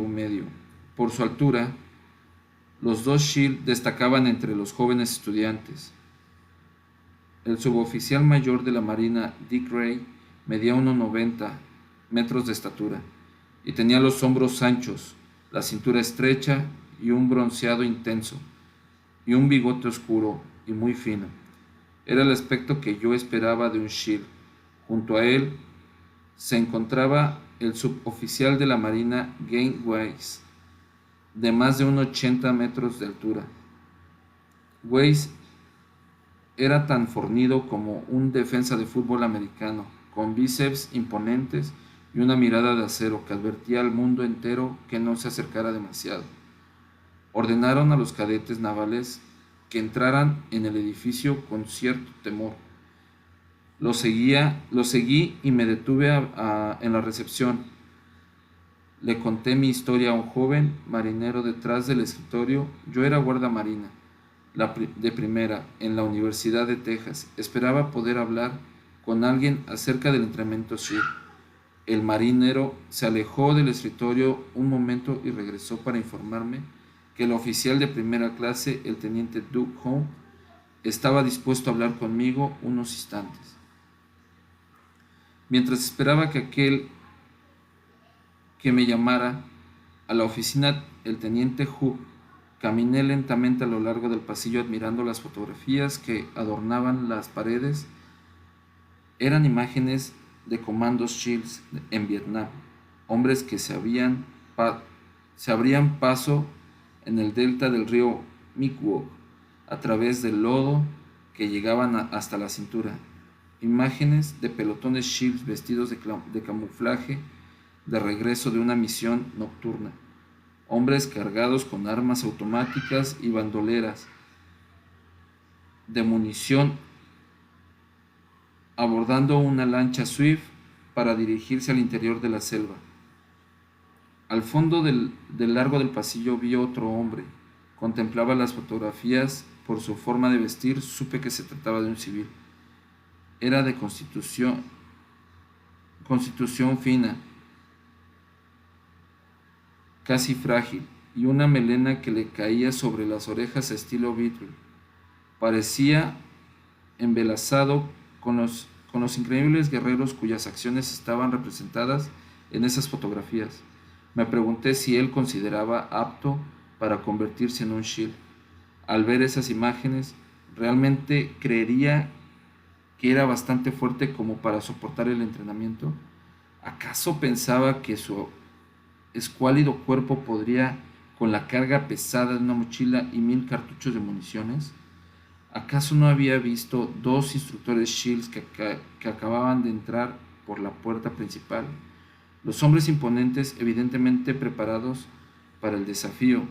medio. Por su altura, los 2 SHIELD destacaban entre los jóvenes estudiantes. El suboficial mayor de la Marina, Dick Ray, medía 1,90 metros de estatura y tenía los hombros anchos, la cintura estrecha y un bronceado intenso, y un bigote oscuro y muy fino. Era el aspecto que yo esperaba de un SHIELD. Junto a él se encontraba el suboficial de la Marina, Gene Weiss, de más de 1,80 metros de altura. Weiss era tan fornido como un defensa de fútbol americano, con bíceps imponentes y una mirada de acero que advertía al mundo entero que no se acercara demasiado. Ordenaron a los cadetes navales que entraran en el edificio con cierto temor. Lo seguí y me detuve en la recepción. Le conté mi historia a un joven marinero detrás del escritorio. Yo era guardia marina, de primera, en la Universidad de Texas. Esperaba poder hablar con alguien acerca del entrenamiento SHIELD. El marinero se alejó del escritorio un momento y regresó para informarme que el oficial de primera clase, el teniente Doug Home, estaba dispuesto a hablar conmigo unos instantes. Mientras esperaba que me llamara a la oficina, el teniente Hook, caminé lentamente a lo largo del pasillo admirando las fotografías que adornaban las paredes. Eran imágenes de comandos SHIELD en Vietnam, hombres que se abrían paso en el delta del río Mikwok a través del lodo que llegaban hasta la cintura. Imágenes de pelotones SHIELD vestidos de camuflaje de regreso de una misión nocturna. Hombres cargados con armas automáticas y bandoleras de munición abordando una lancha Swift para dirigirse al interior de la selva. Al fondo del largo del pasillo vi otro hombre. Contemplaba las fotografías. Por su forma de vestir supe que se trataba de un civil. Era de constitución fina, casi frágil, y una melena que le caía sobre las orejas a estilo Beatle. Parecía embelesado con los increíbles guerreros cuyas acciones estaban representadas en esas fotografías. Me pregunté si él consideraba apto para convertirse en un SHIELD. Al ver esas imágenes, realmente creería que era bastante fuerte como para soportar el entrenamiento. ¿Acaso pensaba que su escuálido cuerpo podría, con la carga pesada de una mochila y 1000 cartuchos de municiones? ¿Acaso no había visto 2 instructores SHIELD que acababan de entrar por la puerta principal? Los hombres imponentes, evidentemente preparados para el desafío.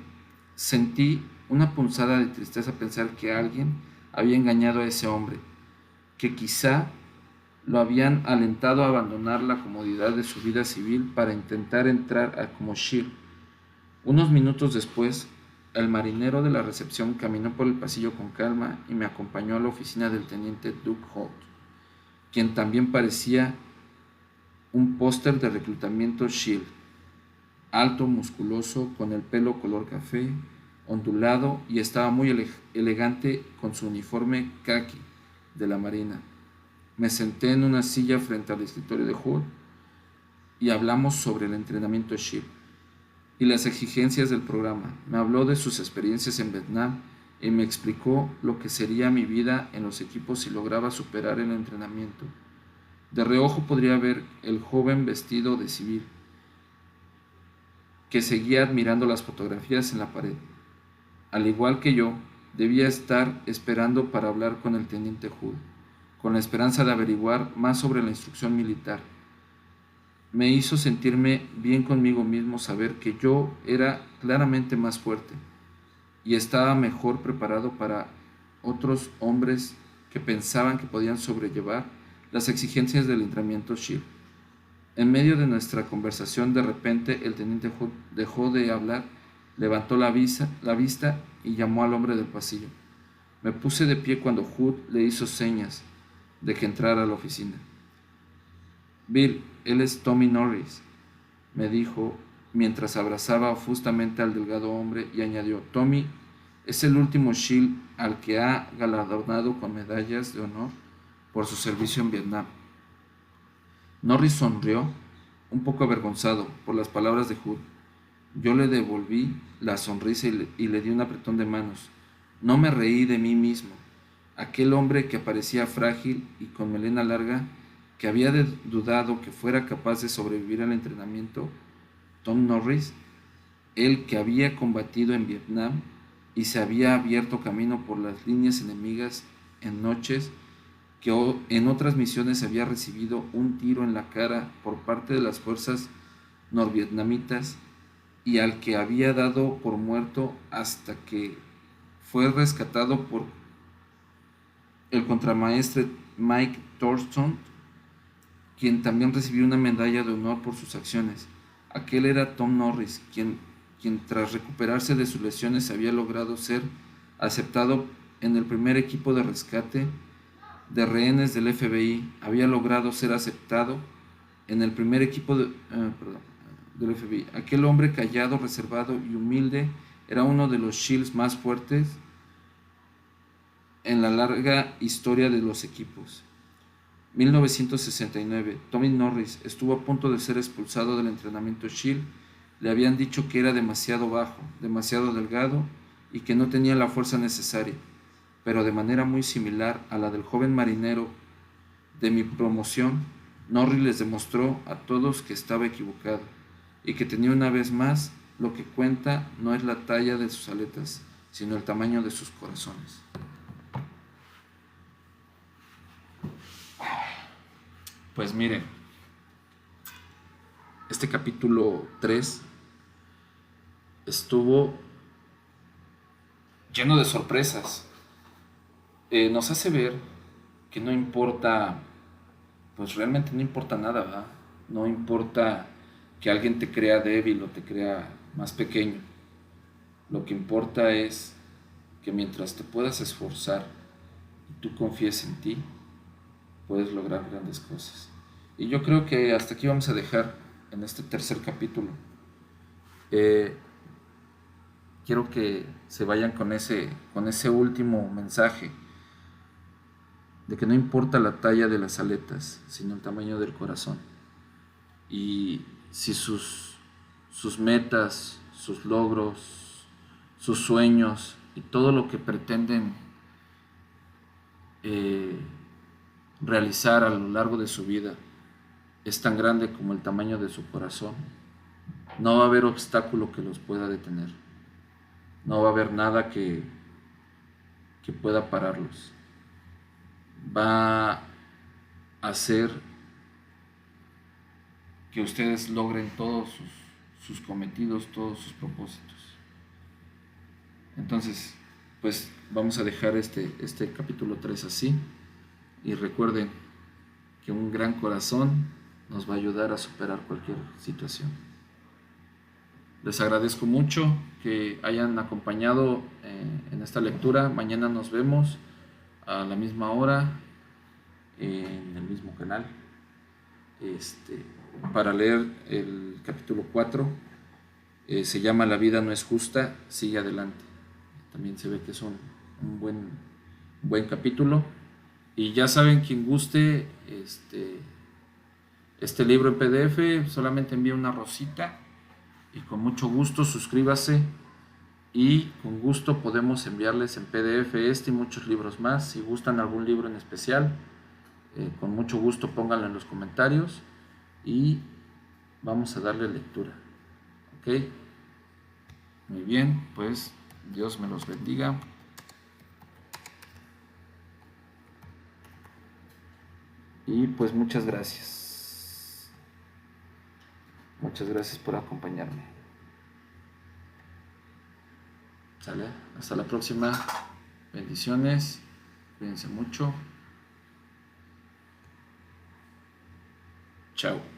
Sentí una punzada de tristeza pensar que alguien había engañado a ese hombre, que quizá lo habían alentado a abandonar la comodidad de su vida civil para intentar entrar como SHIELD. Unos minutos después, el marinero de la recepción caminó por el pasillo con calma y me acompañó a la oficina del teniente Doug Holt, quien también parecía un póster de reclutamiento SHIELD, alto, musculoso, con el pelo color café, ondulado, y estaba muy elegante con su uniforme khaki de la marina. Me senté en una silla frente al escritorio de Hood y hablamos sobre el entrenamiento SHIELD y las exigencias del programa. Me habló de sus experiencias en Vietnam y me explicó lo que sería mi vida en los equipos si lograba superar el entrenamiento. De reojo podría ver el joven vestido de civil, que seguía admirando las fotografías en la pared. Al igual que yo, debía estar esperando para hablar con el teniente Hood, con la esperanza de averiguar más sobre la instrucción militar. Me hizo sentirme bien conmigo mismo saber que yo era claramente más fuerte y estaba mejor preparado para otros hombres que pensaban que podían sobrellevar las exigencias del entrenamiento SHIELD. En medio de nuestra conversación, de repente, el teniente Hood dejó de hablar, levantó la vista y llamó al hombre del pasillo. Me puse de pie cuando Hood le hizo señas de que entrara a la oficina. Bill, él es Tommy Norris, me dijo mientras abrazaba ofusamente al delgado hombre, y añadió: Tommy es el último SHIELD al que ha galardonado con medallas de honor por su servicio en Vietnam. Norris sonrió, un poco avergonzado por las palabras de Hood. Yo le devolví la sonrisa y le di un apretón de manos. No me reí de mí mismo. Aquel hombre que parecía frágil y con melena larga, que había dudado que fuera capaz de sobrevivir al entrenamiento, Tom Norris, él que había combatido en Vietnam y se había abierto camino por las líneas enemigas en noches que en otras misiones había recibido un tiro en la cara por parte de las fuerzas norvietnamitas y al que había dado por muerto hasta que fue rescatado por el contramaestre Mike Thornton, quien también recibió una medalla de honor por sus acciones. Aquel era Tom Norris, quien tras recuperarse de sus lesiones había logrado ser aceptado en el primer equipo de rescate de rehenes del FBI. Había logrado ser aceptado en el primer equipo del FBI. Aquel hombre callado, reservado y humilde era uno de los SEALs más fuertes en la larga historia de los equipos. 1969. Tommy Norris estuvo a punto de ser expulsado del entrenamiento SEAL. Le habían dicho que era demasiado bajo, demasiado delgado y que no tenía la fuerza necesaria, pero de manera muy similar a la del joven marinero de mi promoción, Norris les demostró a todos que estaba equivocado y que tenía una vez más: lo que cuenta no es la talla de sus aletas, sino el tamaño de sus corazones. Pues miren, este capítulo 3 estuvo lleno de sorpresas. Nos hace ver que no importa, pues realmente no importa nada, ¿verdad? No importa que alguien te crea débil o te crea más pequeño. Lo que importa es que mientras te puedas esforzar y tú confíes en ti, puedes lograr grandes cosas. Y yo creo que hasta aquí vamos a dejar en este tercer capítulo. Quiero que se vayan con ese último mensaje de que no importa la talla de las aletas, sino el tamaño del corazón. Y si sus metas, sus logros, sus sueños y todo lo que pretenden realizar a lo largo de su vida es tan grande como el tamaño de su corazón, no va a haber obstáculo que los pueda detener. No va a haber nada que pueda pararlos. Va a hacer que ustedes logren todos sus cometidos, todos sus propósitos. Entonces, pues vamos a dejar este capítulo 3 así. Y recuerden que un gran corazón nos va a ayudar a superar cualquier situación. Les agradezco mucho que hayan acompañado en esta lectura. Mañana nos vemos a la misma hora en el mismo canal para leer el capítulo 4. Se llama La vida no es justa, sigue adelante. También se ve que es un buen capítulo. Y ya saben, quien guste este libro en PDF, solamente envía una rosita y con mucho gusto suscríbase y con gusto podemos enviarles en PDF y muchos libros más. Si gustan algún libro en especial, con mucho gusto pónganlo en los comentarios y vamos a darle lectura. ¿Ok? Muy bien, pues Dios me los bendiga. Y pues muchas gracias. Muchas gracias por acompañarme. ¿Sale? Hasta la próxima. Bendiciones. Cuídense mucho. Chao.